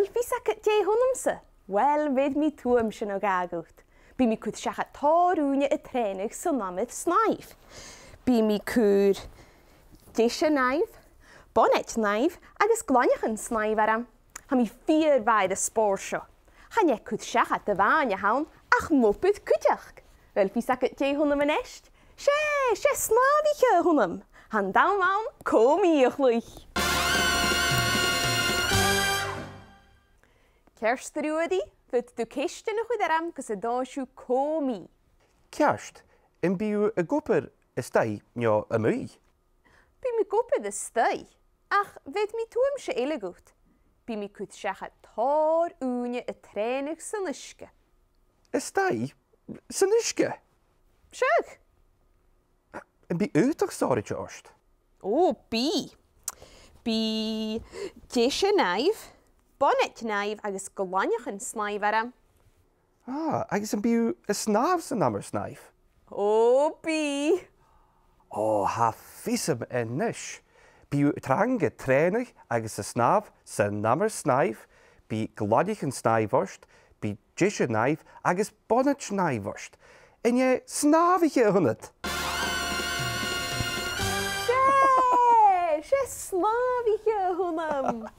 Wel, fi sa gyda hwnnw sy? Wel, fyd mi tŵm sy'n o gagwt. Bi mi cwyd siach a torwnia y trenig sy'n namydd snaif. Bi mi cwyd disha naif, bonnet naif, agos gloniach yn snaif aram. Ha mi ffyr faid y sporsio. Ha nie cwyd siach a dyfania hawn, ach mwpydd cwydach. Wel, fi sa gyda hwnnw yn esht. Se snafi ch hwnnw. Han dawn mawn, comi o'ch lwych. Kerst rwyddi, fyd du cestyn o'ch wydaram gys y dosiw comi. Kerst, yn byw y gwbyr y stau nio y mwy? Bi mi gwbyr y stau, ach fyd mi tŵm sy eile gwt. Bi mi cwyd siach a tor wnia y trenig sy'n ysga. Y stau? Sy'n ysga? Siag? Yn byw ydych sori jost? O, bi. Bi disha naif, bonnet naif agos gloniach yn snaif aram. Agos yn byw y snaf sy'n amr snaif? O, bi. Ha ffysym yn nish. Byw trang y trenig agos y snaf sy'n amr snaif, bi gloniach yn snaif ost, bi disha naif agos bonnet naif ost. En je snaf ich hwnnw? Se slavi ch hwnnw.